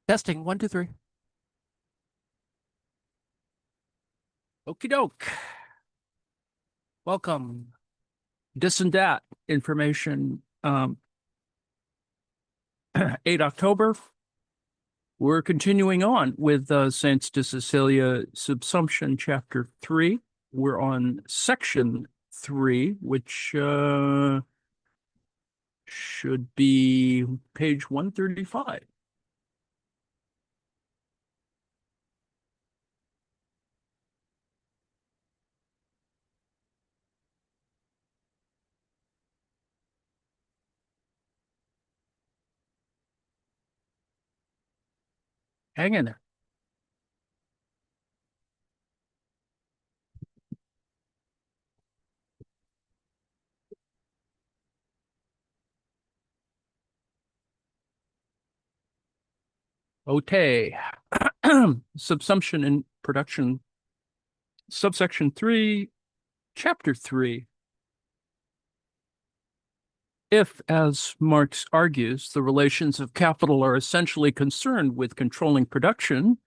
Testing, one, two, three. Okie doke. Welcome. Dis and dat information. 8 October. We're continuing on with Saints de Cecilia Subsumption, Chapter 3. We're on Section 3, which should be page 135. Hang in there. Okay. Subsumption in production. Subsection 3, Chapter 3. If, as Marx argues, the relations of capital are essentially concerned with controlling production,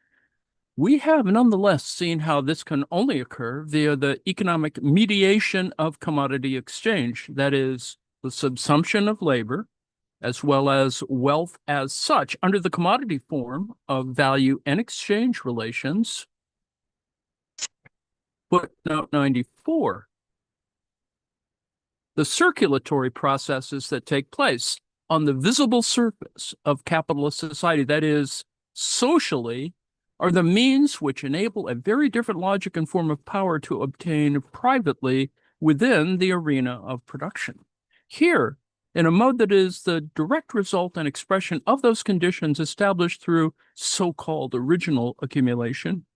we have nonetheless seen how this can only occur via the economic mediation of commodity exchange, that is, the subsumption of labor, as well as wealth as such, under the commodity form of value and exchange relations. Footnote 94. The circulatory processes that take place on the visible surface of capitalist society, that is, socially, are the means which enable a very different logic and form of power to obtain privately within the arena of production. Here, in a mode that is the direct result and expression of those conditions established through so-called original accumulation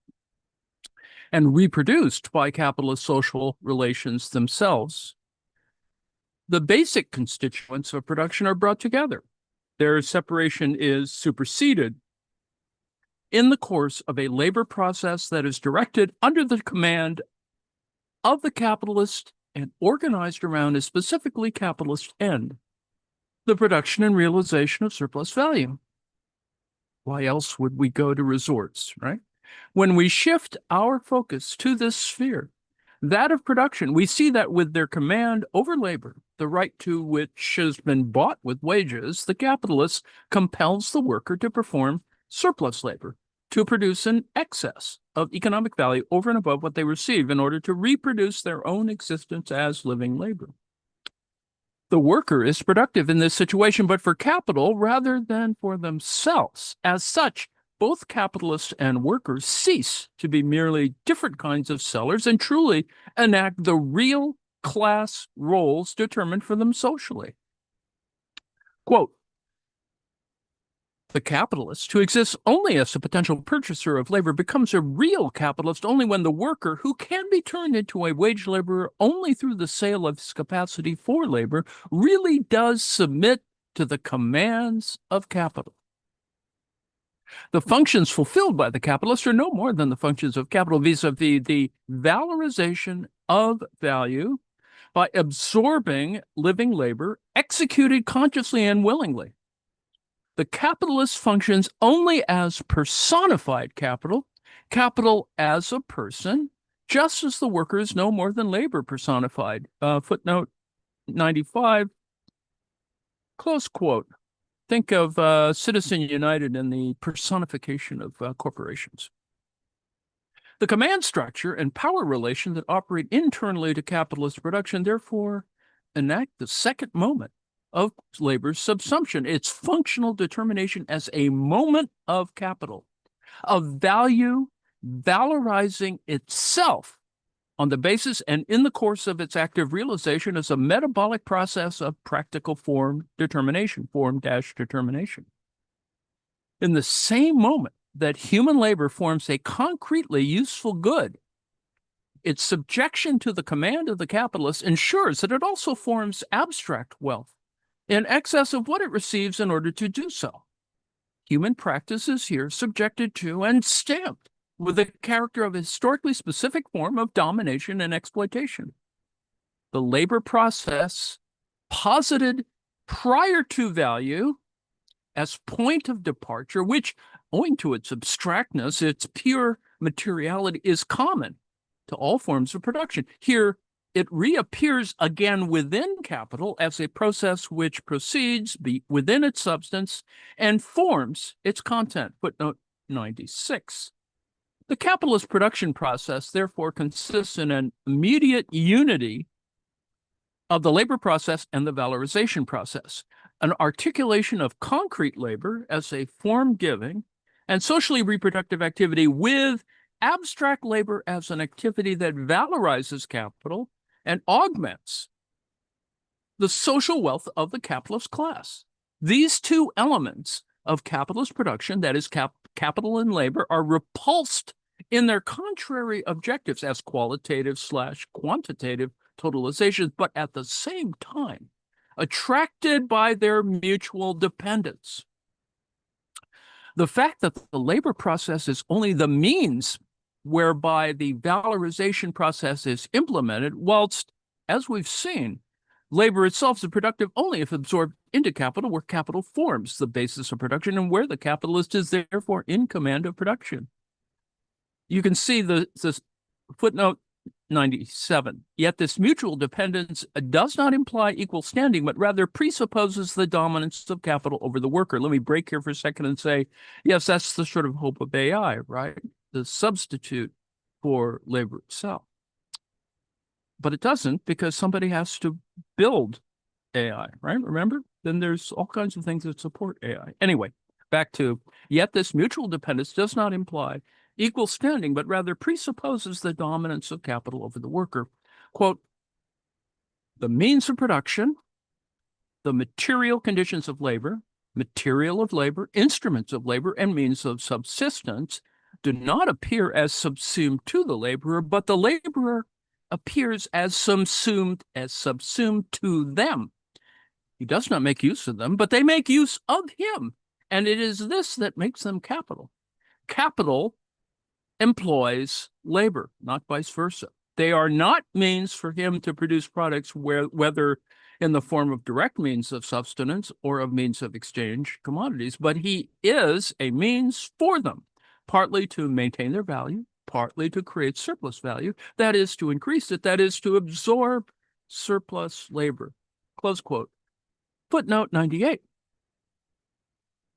and reproduced by capitalist social relations themselves, the basic constituents of production are brought together. Their separation is superseded in the course of a labor process that is directed under the command of the capitalist and organized around a specifically capitalist end, the production and realization of surplus value. Why else would we go to resorts, right? When we shift our focus to this sphere, that of production, we see that with their command over labor, the right to which has been bought with wages, the capitalist compels the worker to perform surplus labor, to produce an excess of economic value over and above what they receive in order to reproduce their own existence as living labor. The worker is productive in this situation, but for capital rather than for themselves. As such, both capitalists and workers cease to be merely different kinds of sellers and truly enact the real class roles determined for them socially. Quote, the capitalist, who exists only as a potential purchaser of labor, becomes a real capitalist only when the worker, who can be turned into a wage laborer only through the sale of his capacity for labor, really does submit to the commands of capital. The functions fulfilled by the capitalist are no more than the functions of capital vis-a-vis the valorization of value by absorbing living labor executed consciously and willingly. The capitalist functions only as personified capital, capital as a person, just as the worker is no more than labor personified. Footnote 95, close quote. Think of Citizen United and the personification of corporations. The command structure and power relation that operate internally to capitalist production, therefore, enact the second moment of labor's subsumption, its functional determination as a moment of capital, of value valorizing itself on the basis and in the course of its active realization as a metabolic process of practical form determination. In the same moment that human labor forms a concretely useful good, its subjection to the command of the capitalist ensures that it also forms abstract wealth in excess of what it receives in order to do so. Human practice is here subjected to and stamped with the character of a historically specific form of domination and exploitation. The labor process posited prior to value as point of departure, which, owing to its abstractness, its pure materiality, is common to all forms of production. Here, it reappears again within capital as a process which proceeds within its substance and forms its content. Footnote 96. The capitalist production process, therefore, consists in an immediate unity of the labor process and the valorization process, an articulation of concrete labor as a form-giving and socially reproductive activity with abstract labor as an activity that valorizes capital and augments the social wealth of the capitalist class. These two elements of capitalist production, that is capital and labor, are repulsed in their contrary objectives as qualitative/quantitative totalizations, but at the same time attracted by their mutual dependence. The fact that the labor process is only the means whereby the valorization process is implemented, whilst, as we've seen, labor itself is productive only if absorbed into capital, where capital forms the basis of production and where the capitalist is therefore in command of production. You can see the footnote 97. Yet this mutual dependence does not imply equal standing, but rather presupposes the dominance of capital over the worker. Let me break here for a second and say, yes, that's the sort of hope of AI, right? The substitute for labor itself. But it doesn't, because somebody has to build AI, right? Remember? Then there's all kinds of things that support AI. Anyway, back to, yet this mutual dependence does not imply equal standing, but rather presupposes the dominance of capital over the worker. Quote, the means of production, the material conditions of labor, material of labor, instruments of labor, and means of subsistence do not appear as subsumed to the laborer, but the laborer appears as subsumed to them. He does not make use of them, but they make use of him. And it is this that makes them capital. Capital employs labor, not vice versa. They are not means for him to produce products, whether in the form of direct means of subsistence or of means of exchange commodities, but he is a means for them, partly to maintain their value, partly to create surplus value, that is to increase it, that is to absorb surplus labor. Close quote. Footnote 98.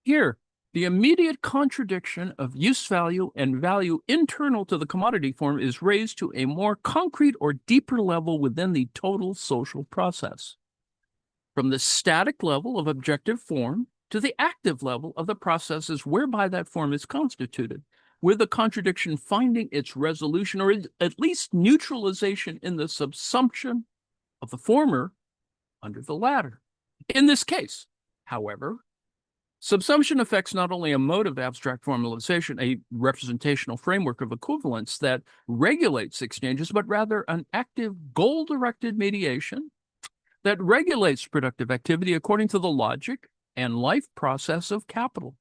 Here, the immediate contradiction of use value and value internal to the commodity form is raised to a more concrete or deeper level within the total social process. From the static level of objective form to the active level of the processes whereby that form is constituted, with the contradiction finding its resolution or at least neutralization in the subsumption of the former under the latter. In this case, however, subsumption affects not only a mode of abstract formalization, a representational framework of equivalence that regulates exchanges, but rather an active goal-directed mediation that regulates productive activity according to the logic and life process of capital,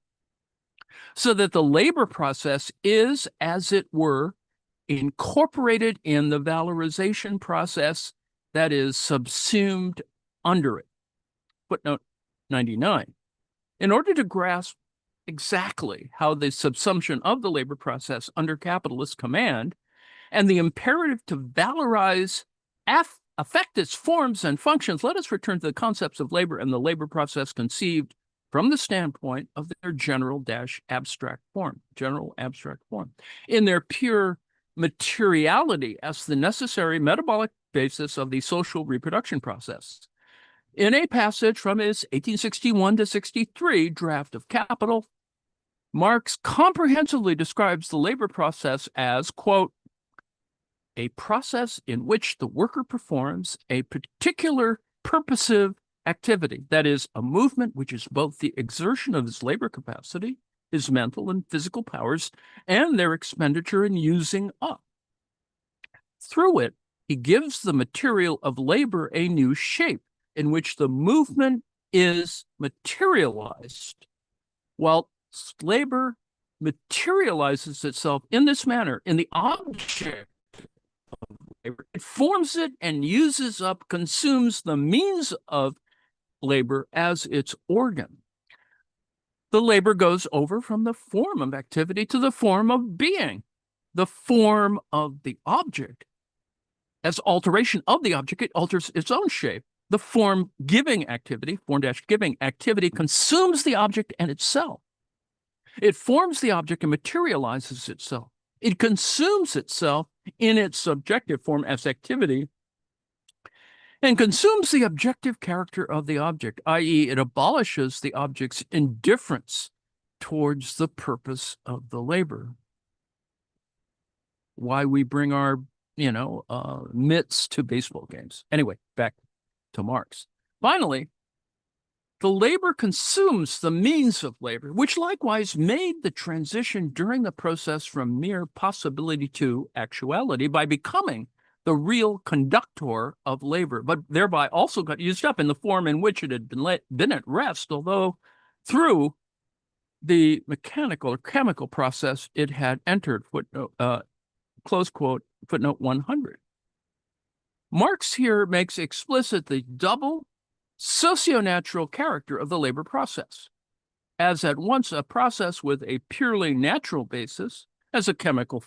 so that the labor process is, as it were, incorporated in the valorization process that is subsumed under it. Footnote 99. In order to grasp exactly how the subsumption of the labor process under capitalist command and the imperative to valorize affect its forms and functions, let us return to the concepts of labor and the labor process conceived from the standpoint of their general abstract form. In their pure materiality as the necessary metabolic basis of the social reproduction process. In a passage from his 1861 to 63 draft of Capital, Marx comprehensively describes the labor process as, quote, a process in which the worker performs a particular purposive activity, that is, a movement which is both the exertion of his labor capacity, his mental and physical powers, and their expenditure and using up. Through it, he gives the material of labor a new shape, in which the movement is materialized, while labor materializes itself in this manner, in the object of labor. It forms it and uses up, consumes the means of labor as its organ. the labor goes over from the form of activity to the form of being. The form of the object, as alteration of the object, it alters its own shape. The form-giving activity, form-giving activity, consumes the object and itself. It forms the object and materializes itself. It consumes itself in its subjective form as activity and consumes the objective character of the object, i.e., it abolishes the object's indifference towards the purpose of the labor. Why we bring our, mitts to baseball games. Anyway, back to Marx. Finally, the labor consumes the means of labor, which likewise made the transition during the process from mere possibility to actuality by becoming the real conductor of labor, but thereby also got used up in the form in which it had been at rest, although through the mechanical or chemical process it had entered, close quote, footnote 100. Marx here makes explicit the double socio-natural character of the labor process, as at once a process with a purely natural basis, as a chemical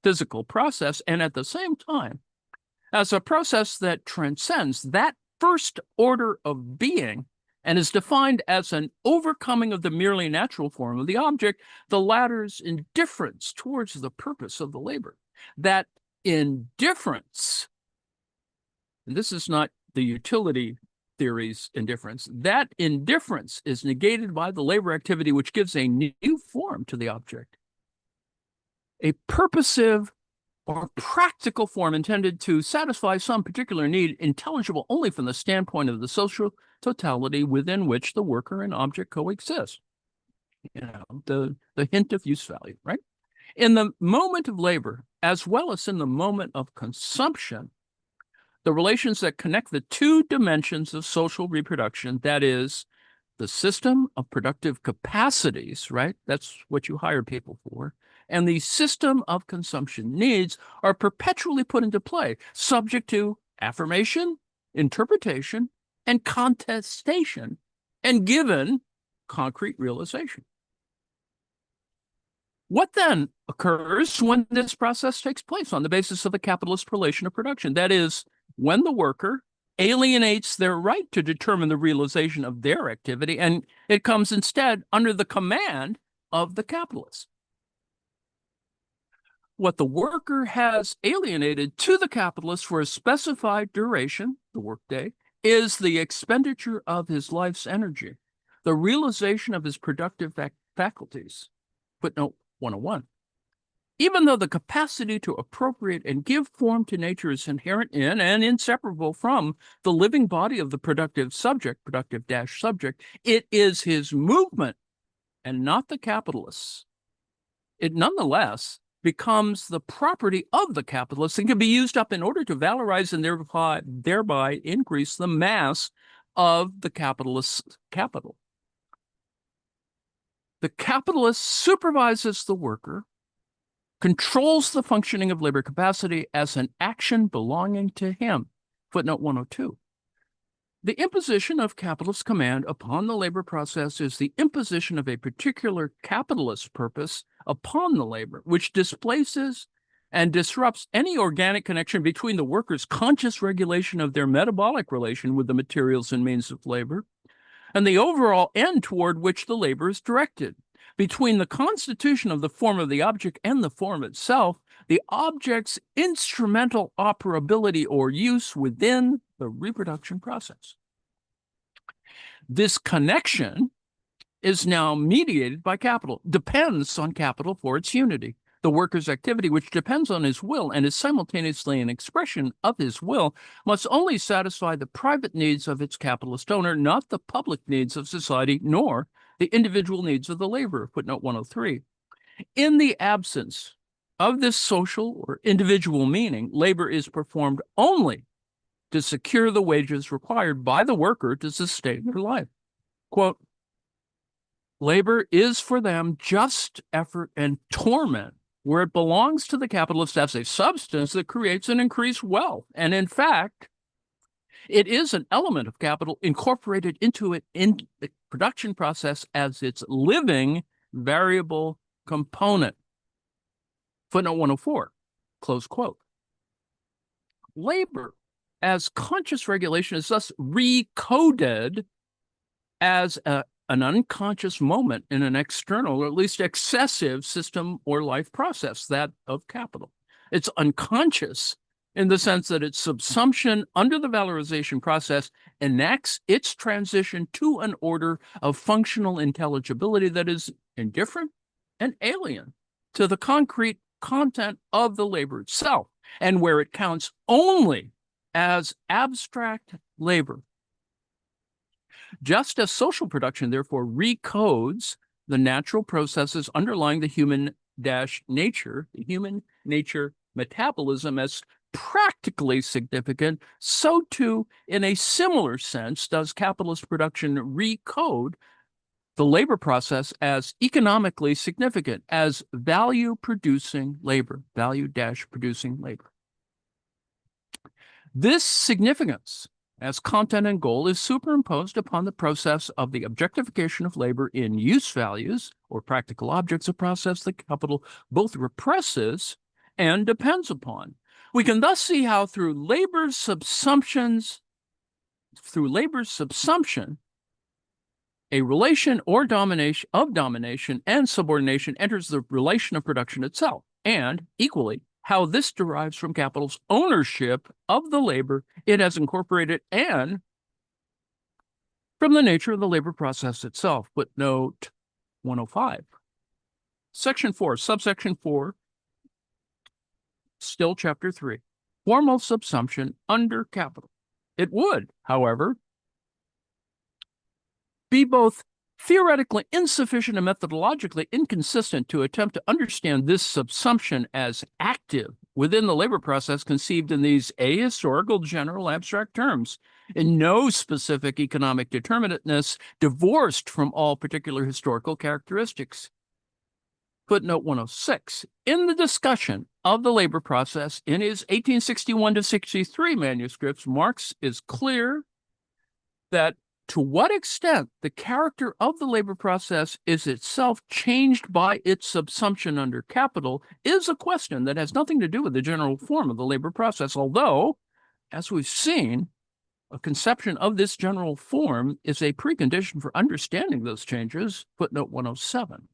physical process, and at the same time, as a process that transcends that first order of being and is defined as an overcoming of the merely natural form of the object, the latter's indifference towards the purpose of the labor. That indifference, and this is not the utility theory's indifference, that indifference is negated by the labor activity, which gives a new form to the object, a purposive or practical form intended to satisfy some particular need, intelligible only from the standpoint of the social totality within which the worker and object coexist. The hint of use value, right? In the moment of labor, as well as in the moment of consumption, the relations that connect the two dimensions of social reproduction, that is, the system of productive capacities, right? That's what you hire people for, and the system of consumption needs are perpetually put into play, subject to affirmation, interpretation, and contestation, and given concrete realization. What then occurs when this process takes place on the basis of the capitalist relation of production? That is, when the worker alienates their right to determine the realization of their activity, and it comes instead under the command of the capitalist. What the worker has alienated to the capitalist for a specified duration, the workday, is the expenditure of his life's energy, the realization of his productive faculties. Footnote 101. Even though the capacity to appropriate and give form to nature is inherent in and inseparable from the living body of the productive subject, productive-subject, it is his movement and not the capitalist's. It nonetheless becomes the property of the capitalist and can be used up in order to valorize and thereby increase the mass of the capitalist's capital. The capitalist supervises the worker, controls the functioning of labor capacity as an action belonging to him. Footnote 102. The imposition of capitalist command upon the labor process is the imposition of a particular capitalist purpose upon the labor, which displaces and disrupts any organic connection between the worker's conscious regulation of their metabolic relation with the materials and means of labor and the overall end toward which the labor is directed. Between the constitution of the form of the object and the form itself, the object's instrumental operability or use within the reproduction process. This connection is now mediated by capital, depends on capital for its unity. The worker's activity, which depends on his will and is simultaneously an expression of his will, must only satisfy the private needs of its capitalist owner, not the public needs of society, nor the individual needs of the laborer. Footnote 103. In the absence of this social or individual meaning, labor is performed only to secure the wages required by the worker to sustain their life. Quote, labor is for them just effort and torment, where it belongs to the capitalist as a substance that creates and increased wealth. And in fact, It is an element of capital incorporated into it in the production process as its living variable component. Footnote 104, close quote. Labor as conscious regulation is thus recoded as an unconscious moment in an external, or at least excessive system or life process, that of capital. It's unconscious in the sense that its subsumption under the valorization process enacts its transition to an order of functional intelligibility that is indifferent and alien to the concrete content of the labor itself, and where it counts only as abstract labor. Just as social production, therefore, recodes the natural processes underlying the human nature metabolism as practically significant, so too, in a similar sense, does capitalist production recode the labor process as economically significant, as value-producing labor, value-producing labor. This significance as content and goal is superimposed upon the process of the objectification of labor in use values, or practical objects, a process that capital both represses and depends upon. We can thus see how through labor's subsumption, a relation or domination and subordination enters the relation of production itself, and equally, how this derives from capital's ownership of the labor it has incorporated and from the nature of the labor process itself. Footnote 105. Section 4, subsection 4, still chapter 3, formal subsumption under capital. It would, however, be both theoretically insufficient and methodologically inconsistent to attempt to understand this subsumption as active within the labor process conceived in these ahistorical general abstract terms, in no specific economic determinateness divorced from all particular historical characteristics. Footnote 106. In the discussion of the labor process in his 1861 to 63 manuscripts, Marx is clear that to what extent the character of the labor process is itself changed by its subsumption under capital is a question that has nothing to do with the general form of the labor process, although, as we've seen, a conception of this general form is a precondition for understanding those changes. Footnote 107.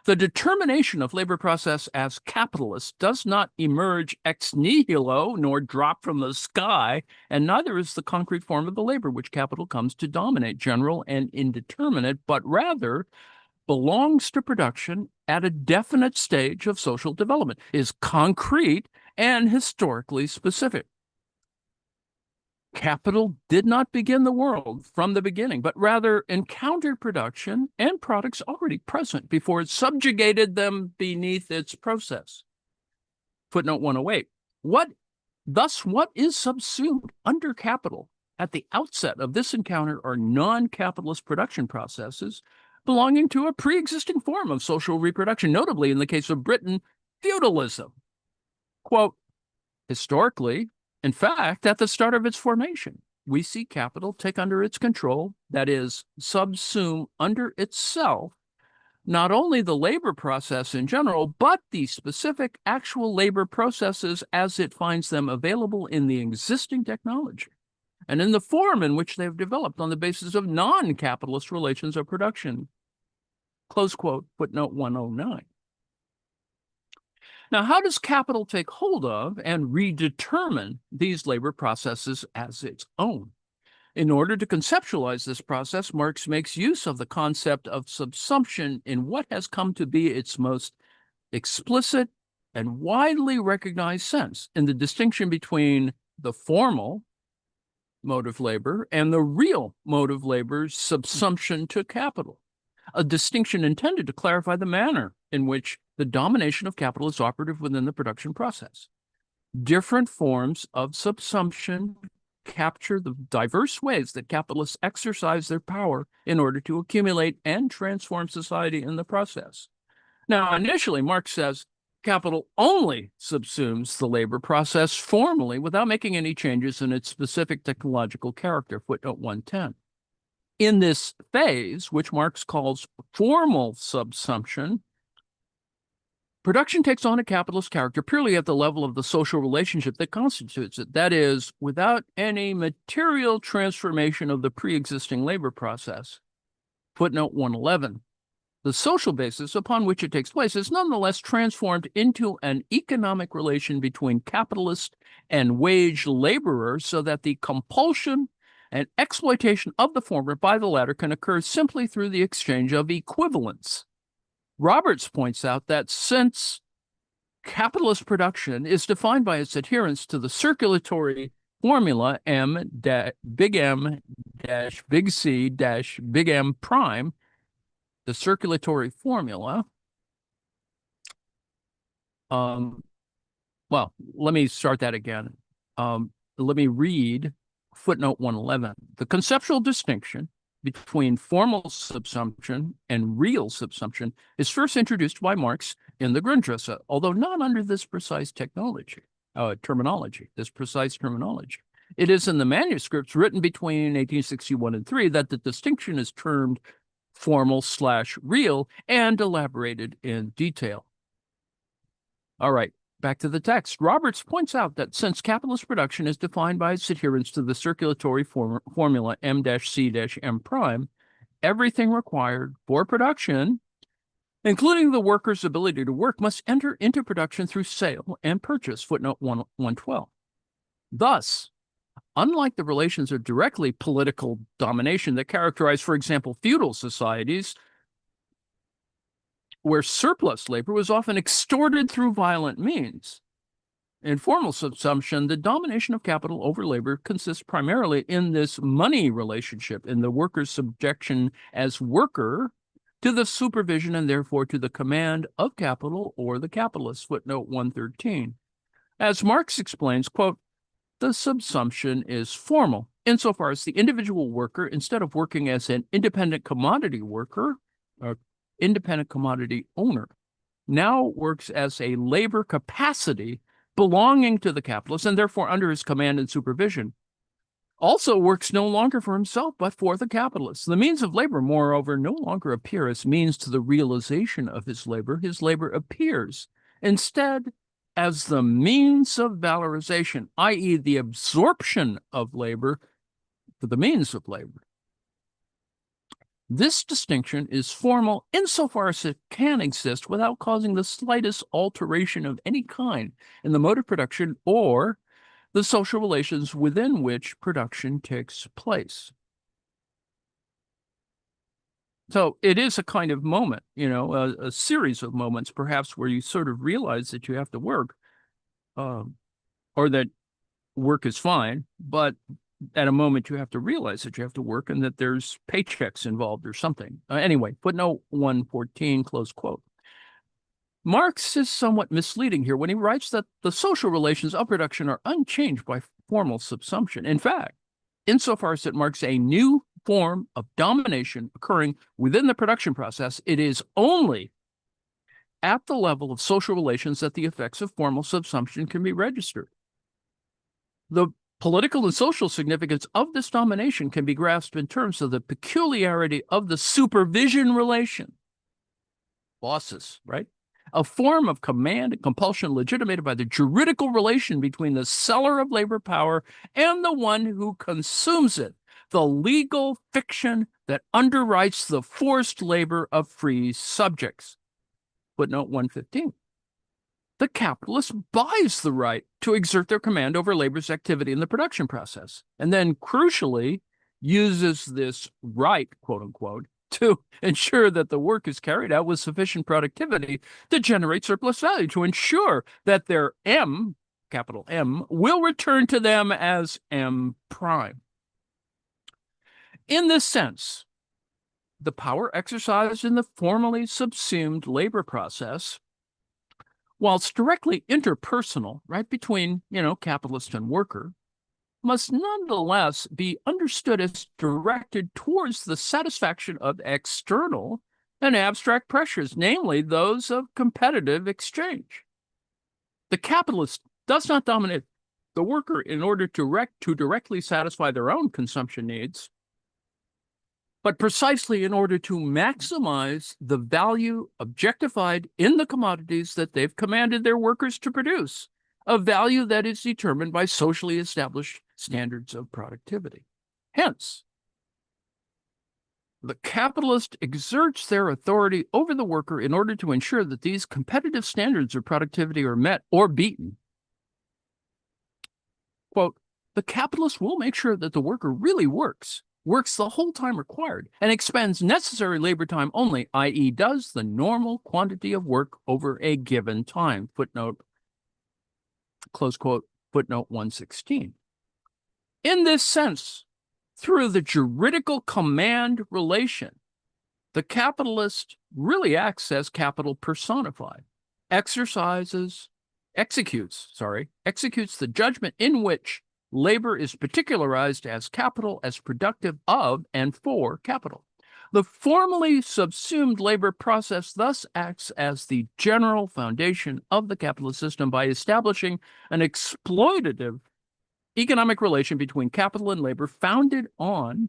The determination of labor process as capitalist does not emerge ex nihilo nor drop from the sky, and neither is the concrete form of the labor which capital comes to dominate, general and indeterminate, but rather belongs to production at a definite stage of social development, is concrete and historically specific. Capital did not begin the world from the beginning, but rather encountered production and products already present before it subjugated them beneath its process. Footnote 108. What is subsumed under capital at the outset of this encounter are non-capitalist production processes belonging to a pre-existing form of social reproduction, notably in the case of Britain, feudalism. Quote, historically, in fact, at the start of its formation, we see capital take under its control, that is, subsume under itself, not only the labor process in general, but the specific actual labor processes as it finds them available in the existing technology and in the form in which they have developed on the basis of non-capitalist relations of production. Close quote, footnote 109. Now, how does capital take hold of and redetermine these labor processes as its own? In order to conceptualize this process, Marx makes use of the concept of subsumption in what has come to be its most explicit and widely recognized sense in the distinction between the formal mode of labor and the real mode of labor's subsumption to capital, a distinction intended to clarify the manner in which the domination of capital is operative within the production process. Different forms of subsumption capture the diverse ways that capitalists exercise their power in order to accumulate and transform society in the process. Now, initially, Marx says Capital only subsumes the labor process formally without making any changes in its specific technological character, footnote 110. In this phase, which Marx calls formal subsumption, production takes on a capitalist character purely at the level of the social relationship that constitutes it. That is, without any material transformation of the pre-existing labor process. Footnote 111. The social basis upon which it takes place is nonetheless transformed into an economic relation between capitalist and wage laborers so that the compulsion and exploitation of the former by the latter can occur simply through the exchange of equivalents. Roberts points out that since capitalist production is defined by its adherence to the circulatory formula big M dash big C dash big M prime, the circulatory formula. Well, let me start that again. Let me read footnote 111. The conceptual distinction between formal subsumption and real subsumption is first introduced by Marx in the Grundrisse, although not under this precise terminology. It is in the manuscripts written between 1861 and 3 that the distinction is termed formal/real and elaborated in detail. All right, back to the text. Roberts points out that since capitalist production is defined by its adherence to the circulatory formula M-C-M prime, everything required for production, including the worker's ability to work, must enter into production through sale and purchase, footnote 112. Thus, unlike the relations of directly political domination that characterize, for example, feudal societies, where surplus labor was often extorted through violent means, in formal subsumption, the domination of capital over labor consists primarily in this money relationship, in the worker's subjection as worker to the supervision and therefore to the command of capital or the capitalist, footnote 113. As Marx explains, quote, the subsumption is formal insofar as the individual worker, instead of working as an independent commodity worker or independent commodity owner, now works as a labor capacity belonging to the capitalist and therefore under his command and supervision. Also works no longer for himself but for the capitalist. The means of labor, moreover, no longer appear as means to the realization of his labor. His labor appears instead as the means of valorization, i.e., the absorption of labor for the means of labor. This distinction is formal insofar as it can exist without causing the slightest alteration of any kind in the mode of production or the social relations within which production takes place. So it is a kind of moment, a series of moments, perhaps, where you sort of realize that you have to work, or that work is fine, but at a moment you have to realize that you have to work and that there's paychecks involved or something. Anyway, footnote 114, close quote. Marx is somewhat misleading here when he writes that the social relations of production are unchanged by formal subsumption. In fact, insofar as it marks a new form of domination occurring within the production process, it is only at the level of social relations that the effects of formal subsumption can be registered. The political and social significance of this domination can be grasped in terms of the peculiarity of the supervision relation. Bosses, right? A form of command and compulsion legitimated by the juridical relation between the seller of labor power and the one who consumes it, the legal fiction that underwrites the forced labor of free subjects. Footnote 115. The capitalist buys the right to exert their command over labor's activity in the production process, and then crucially uses this right, quote unquote, to ensure that the work is carried out with sufficient productivity to generate surplus value, to ensure that their M, capital M, will return to them as M prime. In this sense, the power exercised in the formally subsumed labor process, whilst directly interpersonal, right, between, capitalist and worker, must nonetheless be understood as directed towards the satisfaction of external and abstract pressures, namely those of competitive exchange. The capitalist does not dominate the worker in order to directly satisfy their own consumption needs, but precisely in order to maximize the value objectified in the commodities that they've commanded their workers to produce, a value that is determined by socially established standards of productivity. Hence, the capitalist exerts their authority over the worker in order to ensure that these competitive standards of productivity are met or beaten. Quote, the capitalist will make sure that the worker really works the whole time required, and expends necessary labor time only, i.e., does the normal quantity of work over a given time. Footnote, close quote, footnote 116. In this sense, through the juridical command relation, the capitalist really acts as capital personified, executes the judgment in which labor is particularized as capital, as productive of and for capital. The formally subsumed labor process thus acts as the general foundation of the capitalist system by establishing an exploitative economic relation between capital and labor founded on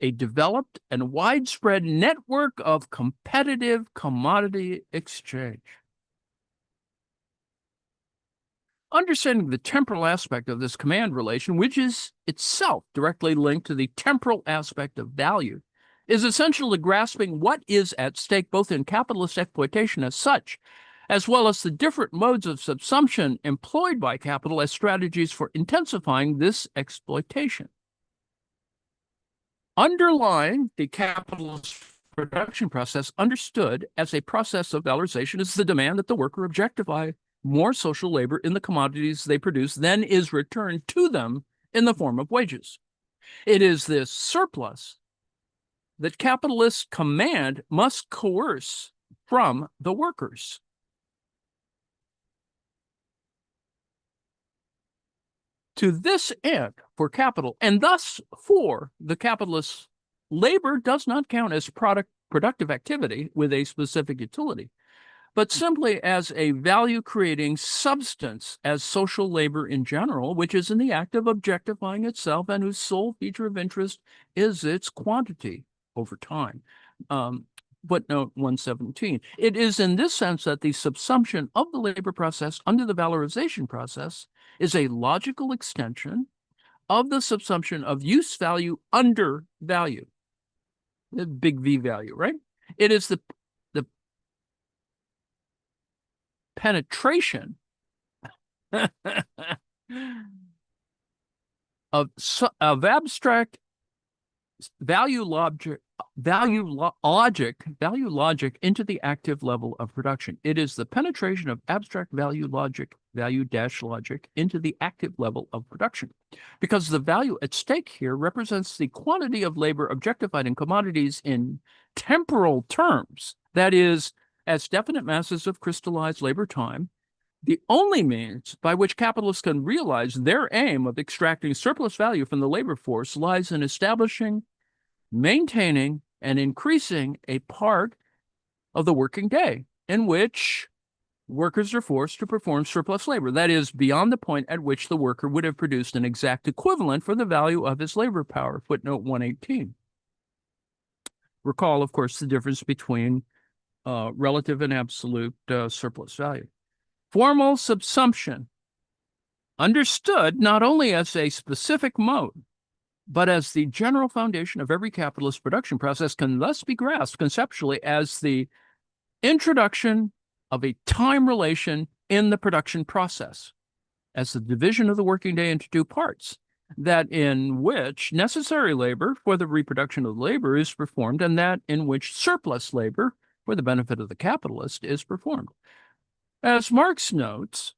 a developed and widespread network of competitive commodity exchange. Understanding the temporal aspect of this command relation, which is itself directly linked to the temporal aspect of value, is essential to grasping what is at stake both in capitalist exploitation as such, as well as the different modes of subsumption employed by capital as strategies for intensifying this exploitation. Underlying the capitalist production process, understood as a process of valorization, is the demand that the worker objectify more social labor in the commodities they produce than is returned to them in the form of wages. It is this surplus that capitalists command must coerce from the workers. To this end, for capital, and thus for the capitalists, labor does not count as productive activity with a specific utility, but simply as a value-creating substance as social labor in general, which is in the act of objectifying itself and whose sole feature of interest is its quantity over time. Footnote 117. It is in this sense that the subsumption of the labor process under the valorization process is a logical extension of the subsumption of use value under value, the big V value, right? It is the penetration of abstract value logic into the active level of production. It is the penetration of abstract value logic into the active level of production, because the value at stake here represents the quantity of labor objectified in commodities in temporal terms, that is, as definite masses of crystallized labor time. The only means by which capitalists can realize their aim of extracting surplus value from the labor force lies in establishing, maintaining, and increasing a part of the working day in which workers are forced to perform surplus labor, that is, beyond the point at which the worker would have produced an exact equivalent for the value of his labor power. Footnote 118. Recall, of course, the difference between relative and absolute surplus value. Formal subsumption, understood not only as a specific mode, but as the general foundation of every capitalist production process, can thus be grasped conceptually as the introduction of a time relation in the production process, as the division of the working day into two parts, that in which necessary labor for the reproduction of labor is performed, and that in which surplus labor for the benefit of the capitalist is performed. As Marx notes,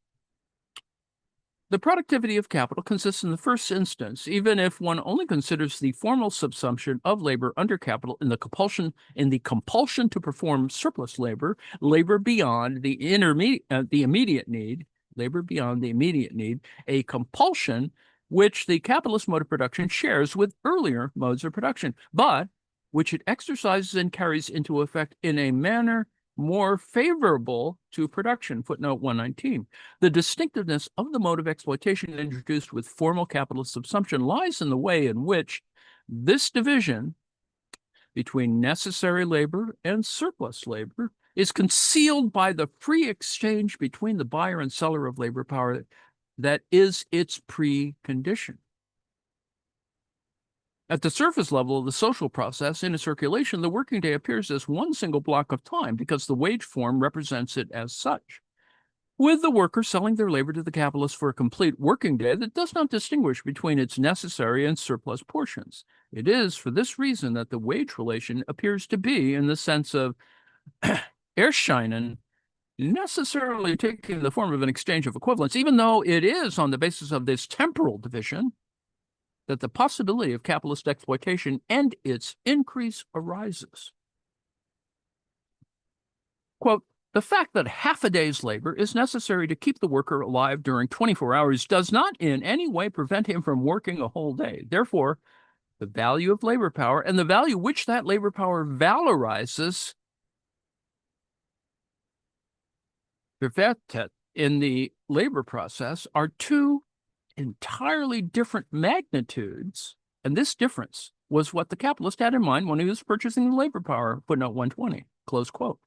the productivity of capital consists in the first instance, even if one only considers the formal subsumption of labor under capital in the compulsion to perform surplus labor, labor beyond the immediate need, a compulsion which the capitalist mode of production shares with earlier modes of production, but which it exercises and carries into effect in a manner more favorable to production. Footnote 119. The distinctiveness of the mode of exploitation introduced with formal capitalist subsumption lies in the way in which this division between necessary labor and surplus labor is concealed by the free exchange between the buyer and seller of labor power that is its precondition. At the surface level of the social process in a circulation, the working day appears as one single block of time because the wage form represents it as such, with the worker selling their labor to the capitalist for a complete working day that does not distinguish between its necessary and surplus portions. It is for this reason that the wage relation appears to be, in the sense of Erscheinen, necessarily taking the form of an exchange of equivalents, even though it is on the basis of this temporal division that the possibility of capitalist exploitation and its increase arises. Quote, the fact that half a day's labor is necessary to keep the worker alive during 24 hours does not in any way prevent him from working a whole day. Therefore, the value of labor power and the value which that labor power valorizes in the labor process are two entirely different magnitudes, and this difference was what the capitalist had in mind when he was purchasing the labor power, footnote 120, close quote.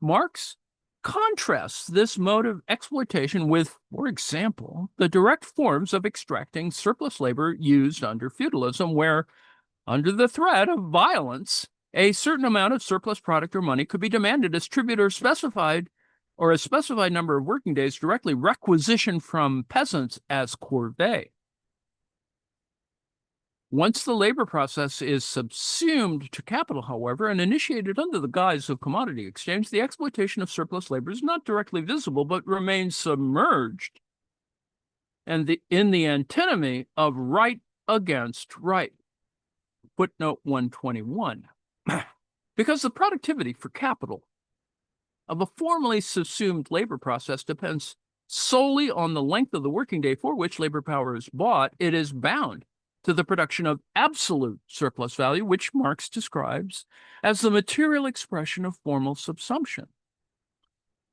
Marx contrasts this mode of exploitation with, for example, the direct forms of extracting surplus labor used under feudalism, where, under the threat of violence, a certain amount of surplus product or money could be demanded as tribute or a specified number of working days directly requisitioned from peasants as corvée. Once the labor process is subsumed to capital, however, and initiated under the guise of commodity exchange, the exploitation of surplus labor is not directly visible, but remains submerged and in the antinomy of right against right. Footnote 121. Because the productivity for capital of a formally subsumed labor process depends solely on the length of the working day for which labor power is bought, it is bound to the production of absolute surplus value, which Marx describes as the material expression of formal subsumption.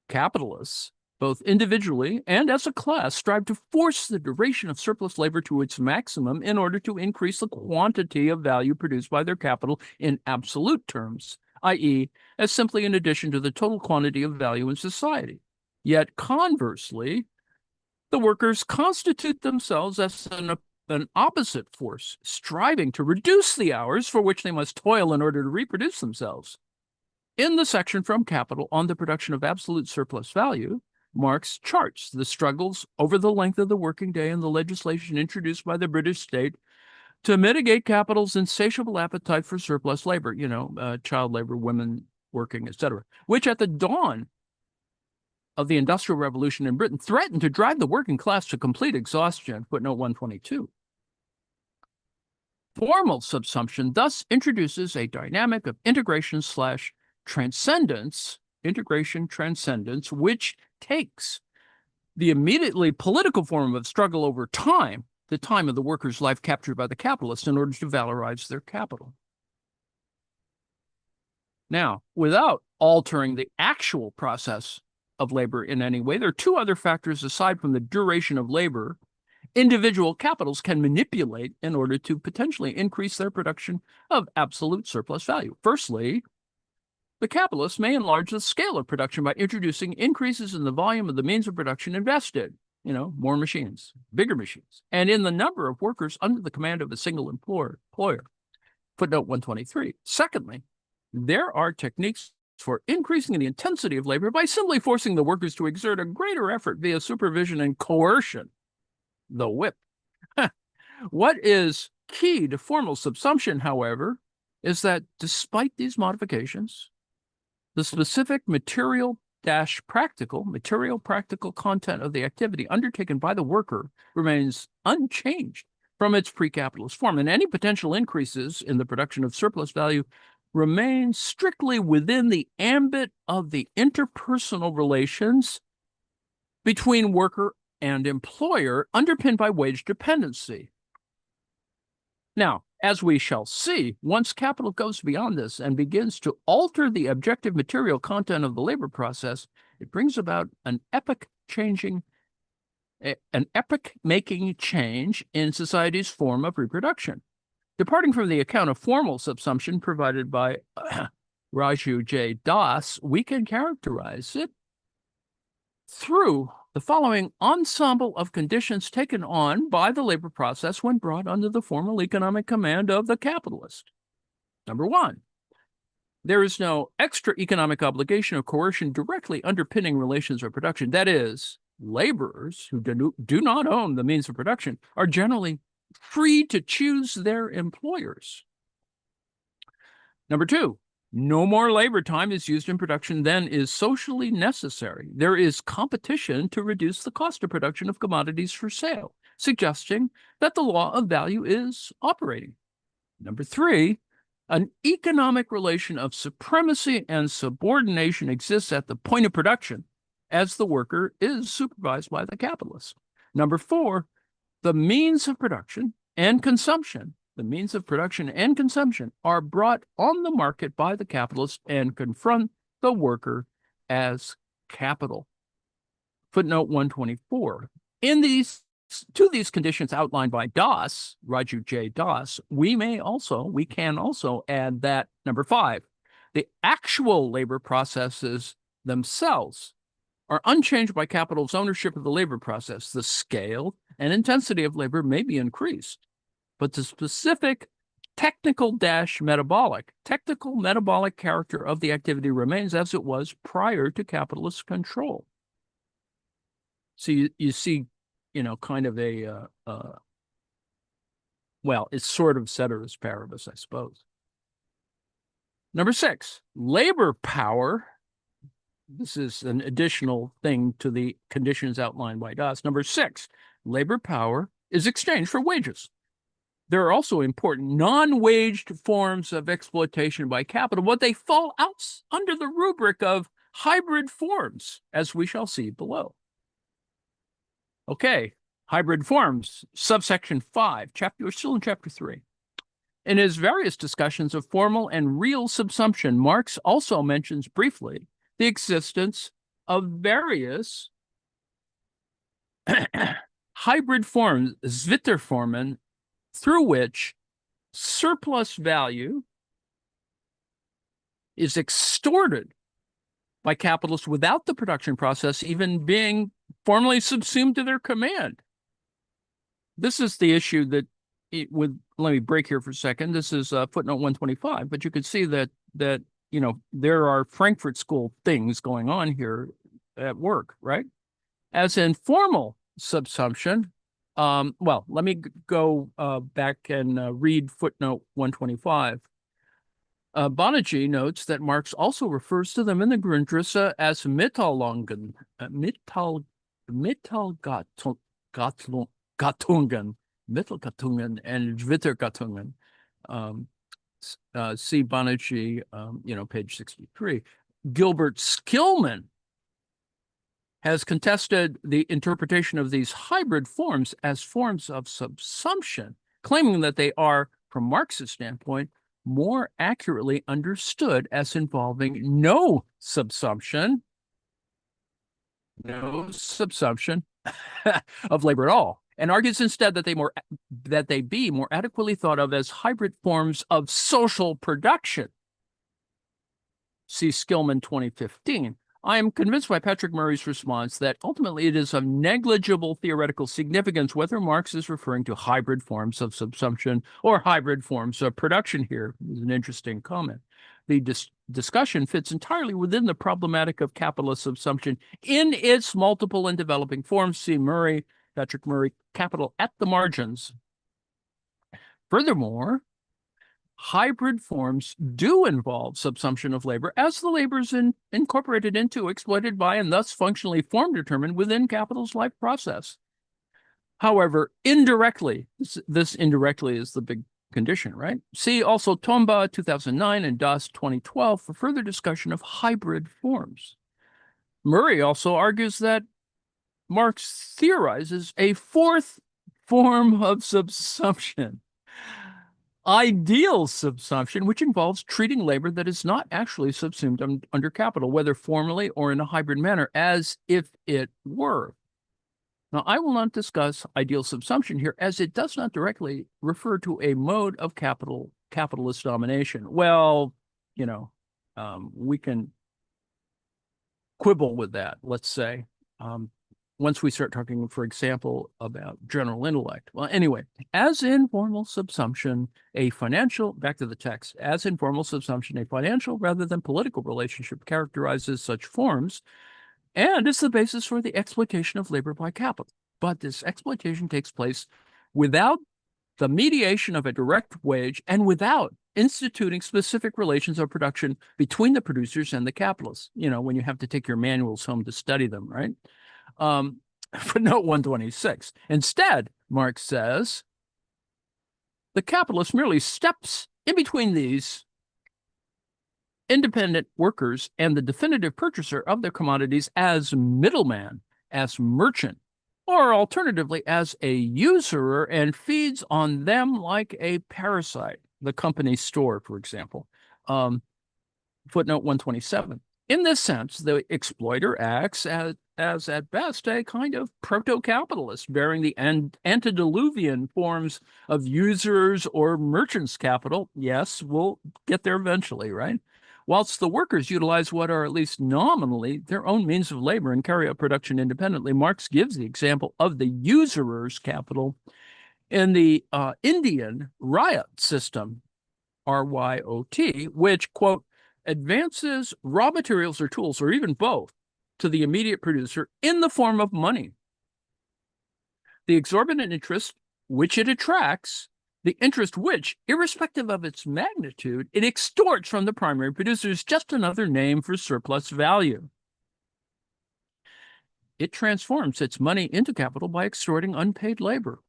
Capitalists, both individually and as a class, strive to force the duration of surplus labor to its maximum in order to increase the quantity of value produced by their capital in absolute terms, i.e., as simply an addition to the total quantity of value in society. Yet conversely, the workers constitute themselves as an opposite force, striving to reduce the hours for which they must toil in order to reproduce themselves. In the section from Capital on the production of absolute surplus value, Marx charts the struggles over the length of the working day and the legislation introduced by the British state to mitigate capital's insatiable appetite for surplus labor, child labor, women working, etc., which at the dawn of the Industrial Revolution in Britain threatened to drive the working class to complete exhaustion, footnote 122. Formal subsumption thus introduces a dynamic of integration/transcendence, which takes the immediately political form of struggle over time, the time of the worker's life captured by the capitalist in order to valorize their capital. Now, without altering the actual process of labor in any way, there are two other factors aside from the duration of labor individual capitals can manipulate in order to potentially increase their production of absolute surplus value. Firstly, the capitalists may enlarge the scale of production by introducing increases in the volume of the means of production invested, more machines, bigger machines, and in the number of workers under the command of a single employer. Footnote 123. Secondly, there are techniques for increasing the intensity of labor by simply forcing the workers to exert a greater effort via supervision and coercion, the whip. What is key to formal subsumption, however, is that despite these modifications, the specific material practical content of the activity undertaken by the worker remains unchanged from its pre-capitalist form, and any potential increases in the production of surplus value remain strictly within the ambit of the interpersonal relations between worker and employer, underpinned by wage dependency. Now, As we shall see, once capital goes beyond this and begins to alter the objective material content of the labor process, it brings about an epoch-making change in society's form of reproduction. Departing from the account of formal subsumption provided by Raju J. Das, we can characterize it through the following ensemble of conditions taken on by the labor process when brought under the formal economic command of the capitalist. Number one, there is no extra economic obligation or coercion directly underpinning relations of production. That is, laborers who do not own the means of production are generally free to choose their employers. Number two, no more labor time is used in production than is socially necessary. There is competition to reduce the cost of production of commodities for sale, suggesting that the law of value is operating. Number three, an economic relation of supremacy and subordination exists at the point of production, as the worker is supervised by the capitalist. Number four, the means of production and consumption are brought on the market by the capitalist and confront the worker as capital. Footnote 124. To these conditions outlined by Das, Raju J. Das, we can also add that number five, the actual labor processes themselves are unchanged by capital's ownership of the labor process. The scale and intensity of labor may be increased, but the specific technical metabolic character of the activity remains as it was prior to capitalist control. So you see, kind of it's sort of ceteris paribus, I suppose. Number six, labor power. This is an additional thing to the conditions outlined by Das. Number six, labor power is exchanged for wages. There are also important non-waged forms of exploitation by capital, but they fall out under the rubric of hybrid forms, as we shall see below. Okay, hybrid forms, subsection 5, we're still in chapter 3. In his various discussions of formal and real subsumption, Marx also mentions briefly the existence of various hybrid forms, Zwitterformen, through which surplus value is extorted by capitalists without the production process even being formally subsumed to their command. This is the issue that let me break here for a second. This is footnote 125, but you can see that there are Frankfurt School things going on here at work, right? As in formal subsumption, let me go back and read footnote 125. Banerjee notes that Marx also refers to them in the Grundrisse as Mitteilungen, Mittelgattungen, and Zwittergattungen. See Banerjee, page 63. Gilbert Skillman has contested the interpretation of these hybrid forms as forms of subsumption, claiming that they are, from Marx's standpoint, more accurately understood as involving no subsumption of labor at all, and argues instead that they be more adequately thought of as hybrid forms of social production. See Skillman 2015. I am convinced by Patrick Murray's response that ultimately it is of negligible theoretical significance whether Marx is referring to hybrid forms of subsumption or hybrid forms of production here. This is an interesting comment. The discussion fits entirely within the problematic of capitalist subsumption in its multiple and developing forms. See Patrick Murray, Capital at the Margins. Furthermore, hybrid forms do involve subsumption of labor as the labor is incorporated into, exploited by, and thus functionally form determined within capital's life process. However, indirectly, this indirectly is the big condition, right? See also Tomba 2009 and Das 2012 for further discussion of hybrid forms. Murray also argues that Marx theorizes a fourth form of subsumption. Ideal subsumption, which involves treating labor that is not actually subsumed under capital, whether formally or in a hybrid manner, as if it were. Now, I will not discuss ideal subsumption here, as it does not directly refer to a mode of capitalist domination. Well, we can quibble with that, let's say, once we start talking, for example, about general intellect. Well, anyway, as in formal subsumption, back to the text, as in formal subsumption, a financial rather than political relationship characterizes such forms and is the basis for the exploitation of labor by capital. But this exploitation takes place without the mediation of a direct wage and without instituting specific relations of production between the producers and the capitalists. When you have to take your manuals home to study them, right? Footnote 126. Instead, Marx says, the capitalist merely steps in between these independent workers and the definitive purchaser of their commodities as middleman, as merchant, or alternatively as a usurer, and feeds on them like a parasite, the company store, for example. Footnote 127. In this sense, the exploiter acts as at best a kind of proto-capitalist, bearing the antediluvian forms of users or merchants' capital. Yes, we'll get there eventually, right? Whilst the workers utilize what are at least nominally their own means of labor and carry out production independently, Marx gives the example of the usurer's capital in the Indian riot system, RYOT, which, quote, advances raw materials or tools, or even both, to the immediate producer in the form of money. The exorbitant interest which it attracts, the interest which, irrespective of its magnitude, it extorts from the primary producer, is just another name for surplus value. It transforms its money into capital by extorting unpaid labor,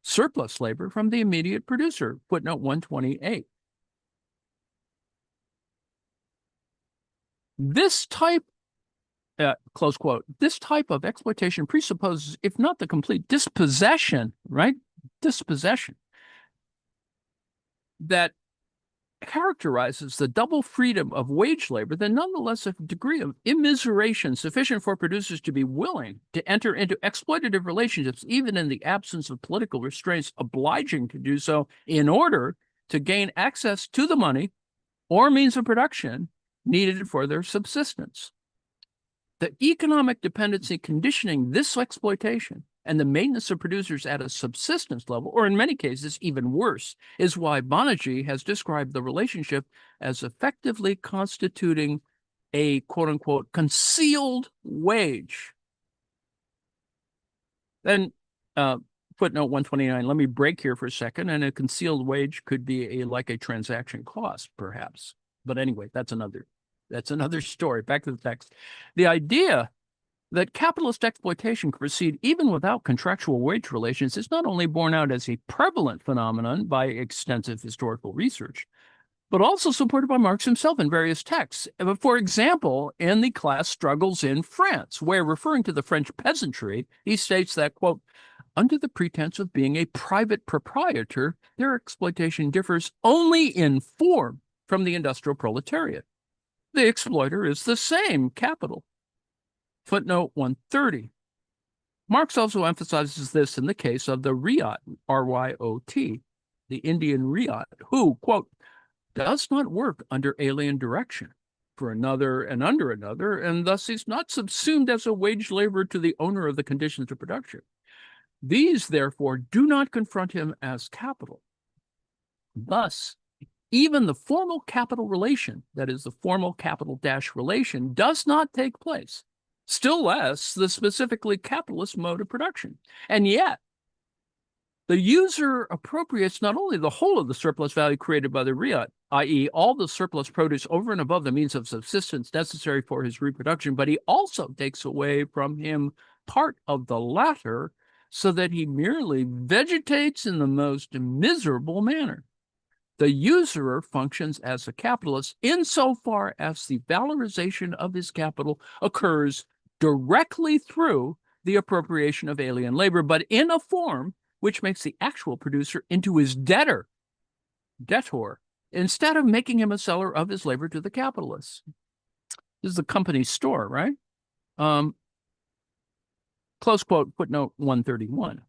surplus labor, from the immediate producer. Footnote 128. This type, close quote, this type of exploitation presupposes, if not the complete dispossession, right? Dispossession that characterizes the double freedom of wage labor, then nonetheless a degree of immiseration sufficient for producers to be willing to enter into exploitative relationships, even in the absence of political restraints obliging to do so, in order to gain access to the money or means of production needed for their subsistence. The economic dependency conditioning this exploitation and the maintenance of producers at a subsistence level, or in many cases even worse, is why Banerjee has described the relationship as effectively constituting a quote-unquote concealed wage. Then footnote 129, let me break here for a second, and a concealed wage could be like a transaction cost, perhaps. But anyway, that's another story. Back to the text. The idea that capitalist exploitation can proceed even without contractual wage relations is not only borne out as a prevalent phenomenon by extensive historical research, but also supported by Marx himself in various texts. For example, in the class struggles in France, where, referring to the French peasantry, he states that, quote, under the pretense of being a private proprietor, their exploitation differs only in form from the industrial proletariat. The exploiter is the same capital. Footnote 130. Marx also emphasizes this in the case of the Ryot, R-Y-O-T, the Indian Ryot, who, quote, does not work under alien direction for another and under another, and thus is not subsumed as a wage laborer to the owner of the conditions of production. These, therefore, do not confront him as capital. Thus, even the formal capital relation, that is the formal capital dash relation, does not take place, still less the specifically capitalist mode of production. And yet, the user appropriates not only the whole of the surplus value created by the Ryot, i.e., all the surplus produce over and above the means of subsistence necessary for his reproduction, but he also takes away from him part of the latter, so that he merely vegetates in the most miserable manner. The usurer functions as a capitalist insofar as the valorization of his capital occurs directly through the appropriation of alien labor, but in a form which makes the actual producer into his debtor. debtor, instead of making him a seller of his labor to the capitalists. This is the company's store, right? Close quote, footnote 131.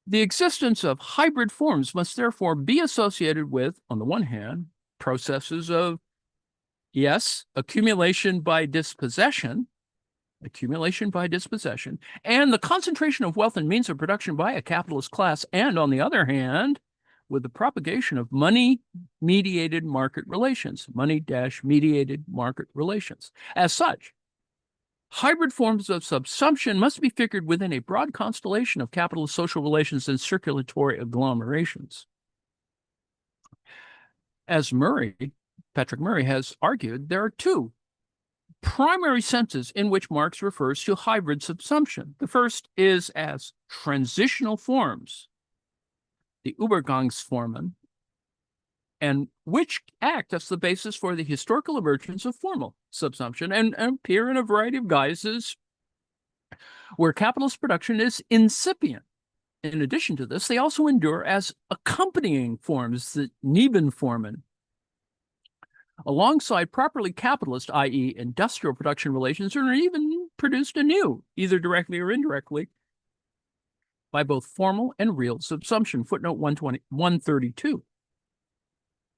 The existence of hybrid forms must therefore be associated with, on the one hand, processes of, yes, accumulation by dispossession, and the concentration of wealth and means of production by a capitalist class, and on the other hand, with the propagation of money-mediated market relations, money-mediated market relations. As such, hybrid forms of subsumption must be figured within a broad constellation of capitalist social relations and circulatory agglomerations. As Patrick Murray has argued, there are two primary senses in which Marx refers to hybrid subsumption. The first is as transitional forms, the Übergangsformen, and which act as the basis for the historical emergence of formal subsumption and appear in a variety of guises where capitalist production is incipient. In addition to this, they also endure as accompanying forms, the Nebenformen, alongside properly capitalist, i.e. industrial production relations, are even produced anew, either directly or indirectly, by both formal and real subsumption. Footnote 132.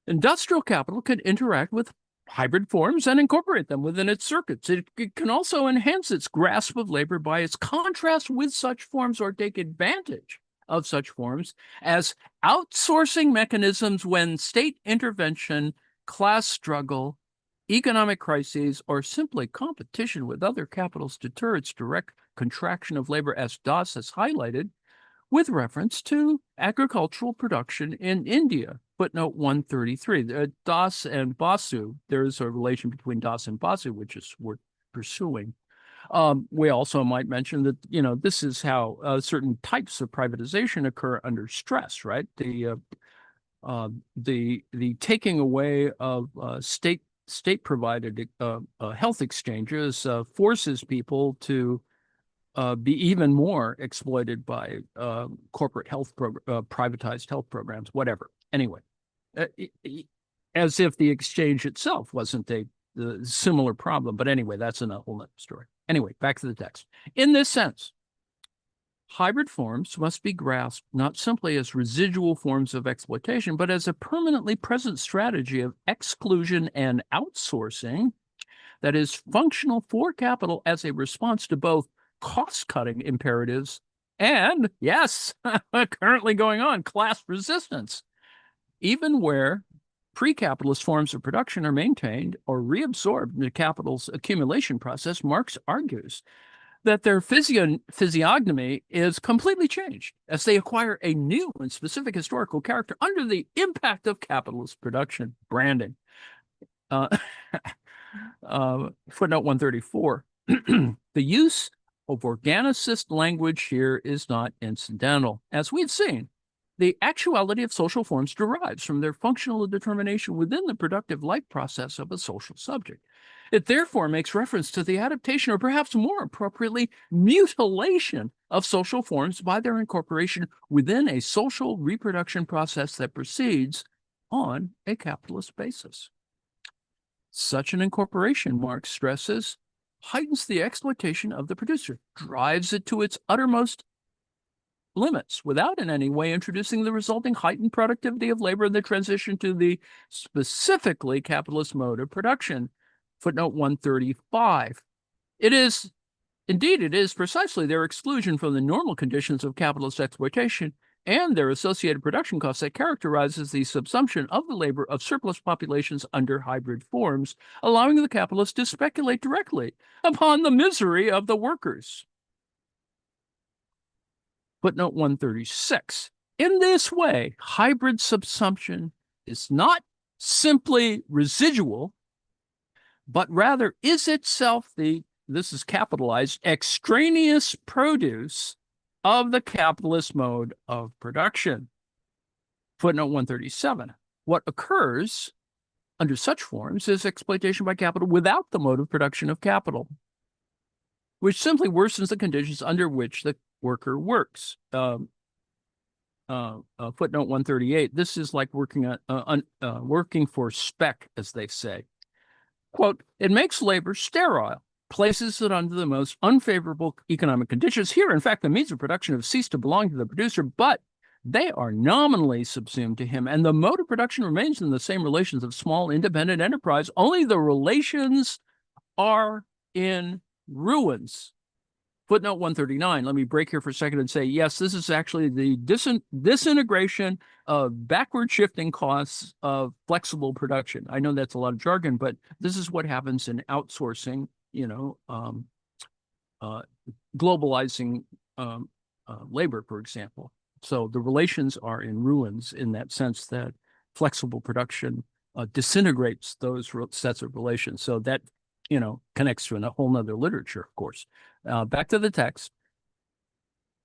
Industrial capital can interact with hybrid forms and incorporate them within its circuits. It can also enhance its grasp of labor by its contrast with such forms or take advantage of such forms as outsourcing mechanisms when state intervention, class struggle, economic crises, or simply competition with other capitals deter its direct contraction of labor, as Das has highlighted with reference to agricultural production in India. Footnote 133. Das and Basu, there's a relation between Das and Basu, which is worth pursuing. We also might mention that, this is how certain types of privatization occur under stress, right? The taking away of state-provided health exchanges forces people to be even more exploited by corporate health privatized health programs, whatever. Anyway, as if the exchange itself wasn't the similar problem. But anyway, that's a whole other story. Anyway, back to the text. In this sense, hybrid forms must be grasped not simply as residual forms of exploitation, but as a permanently present strategy of exclusion and outsourcing that is functional for capital as a response to both cost-cutting imperatives and, yes, currently going on, class resistance. Even where pre-capitalist forms of production are maintained or reabsorbed in the capital's accumulation process, Marx argues that their physiognomy is completely changed as they acquire a new and specific historical character under the impact of capitalist production branding. Footnote 134. The use of organicist language here is not incidental. As we've seen, the actuality of social forms derives from their functional determination within the productive life process of a social subject. It therefore makes reference to the adaptation, or perhaps more appropriately, mutilation of social forms by their incorporation within a social reproduction process that proceeds on a capitalist basis. Such an incorporation, Marx stresses, heightens the exploitation of the producer, drives it to its uttermost limits without in any way introducing the resulting heightened productivity of labor in the transition to the specifically capitalist mode of production. Footnote 135. It is precisely their exclusion from the normal conditions of capitalist exploitation and their associated production costs that characterizes the subsumption of the labor of surplus populations under hybrid forms, allowing the capitalists to speculate directly upon the misery of the workers. Footnote 136. In this way, hybrid subsumption is not simply residual, but rather is itself this is capitalized, extraneous produce of the capitalist mode of production. Footnote 137. What occurs under such forms is exploitation by capital without the mode of production of capital, which simply worsens the conditions under which the worker works. footnote 138. This is like working for spec, as they say. Quote, it makes labor sterile, places it under the most unfavorable economic conditions. Here, in fact, the means of production have ceased to belong to the producer, but they are nominally subsumed to him, and the mode of production remains in the same relations of small independent enterprise. Only the relations are in ruins. Footnote 139. Let me break here for a second and say, yes, this is actually the disintegration of backward shifting costs of flexible production. I know that's a lot of jargon, but this is what happens in outsourcing, globalizing labor, for example. So the relations are in ruins in that sense that flexible production disintegrates those sets of relations. So that connects to a whole nother literature, of course. Back to the text.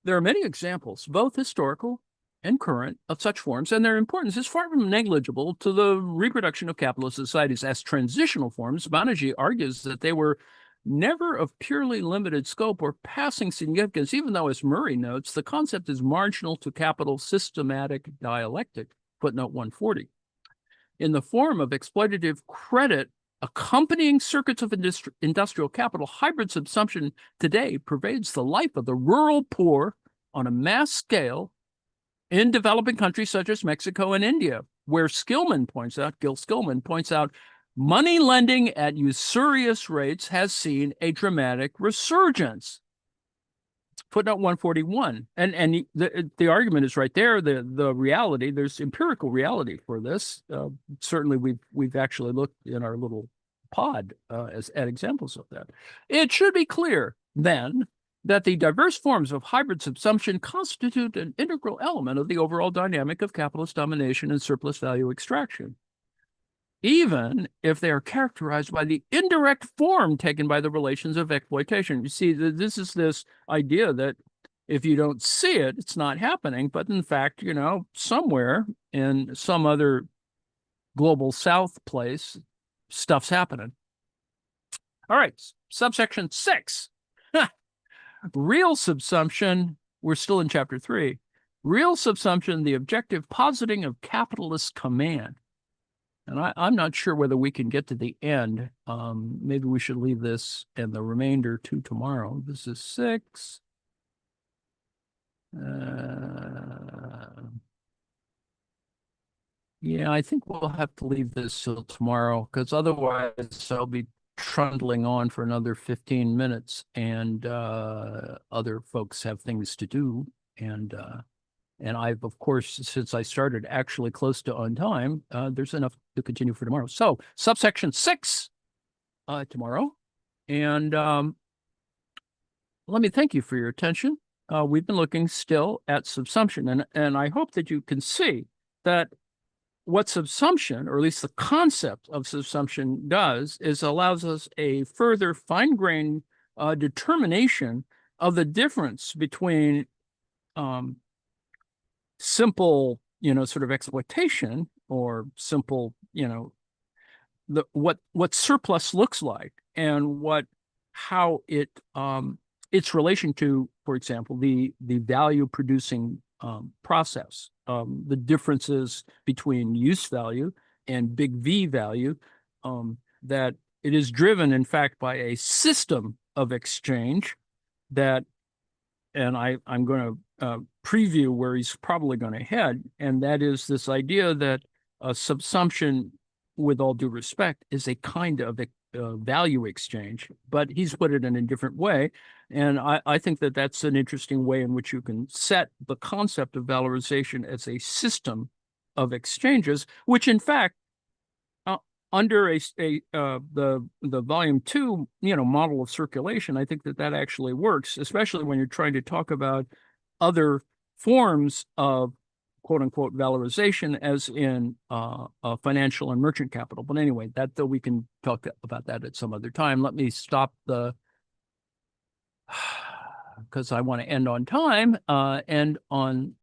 There are many examples, both historical and current, of such forms, and their importance is far from negligible to the reproduction of capitalist societies as transitional forms. Banerjee argues that they were never of purely limited scope or passing significance, even though, as Murray notes, the concept is marginal to capital's systematic dialectic. Footnote 140. In the form of exploitative credit accompanying circuits of industrial capital, hybrid subsumption today pervades the life of the rural poor on a mass scale in developing countries such as Mexico and India, where Gil Skillman points out, money lending at usurious rates has seen a dramatic resurgence. Footnote 141. And the argument is right there. The reality, there's empirical reality for this. Certainly we've actually looked in our little pod at examples of that. It should be clear then that the diverse forms of hybrid subsumption constitute an integral element of the overall dynamic of capitalist domination and surplus value extraction, even if they are characterized by the indirect form taken by the relations of exploitation. You see, this is this idea that if you don't see it, it's not happening. But in fact, somewhere in some other global south place, stuff's happening. All right, subsection 6. Real subsumption. We're still in chapter 3. Real subsumption, the objective positing of capitalist command. And I'm not sure whether we can get to the end. Maybe we should leave this and the remainder to tomorrow. This is 6. Yeah, I think we'll have to leave this till tomorrow, because otherwise I'll be trundling on for another 15 minutes, and other folks have things to do. And I've, of course, since I started actually close to on time, there's enough to continue for tomorrow. So subsection 6 tomorrow. And let me thank you for your attention. We've been looking still at subsumption, and I hope that you can see that what subsumption, or at least the concept of subsumption, does is allows us a further fine-grained determination of the difference between simple, sort of exploitation, or simple, what surplus looks like, and how it its relation to, for example, the value producing process, the differences between use value and big V value, that it is driven, in fact, by a system of exchange that, and I'm going to preview where he's probably going to head, and that is this idea that subsumption, with all due respect, is a kind of value exchange, but he's put it in a different way. And I think that that's an interesting way in which you can set the concept of valorization as a system of exchanges, which in fact, under the volume 2, model of circulation, I think that actually works, especially when you're trying to talk about other forms of quote unquote valorization, as in financial and merchant capital. But anyway, that though we can talk about that at some other time. Let me stop because I want to end on time, end on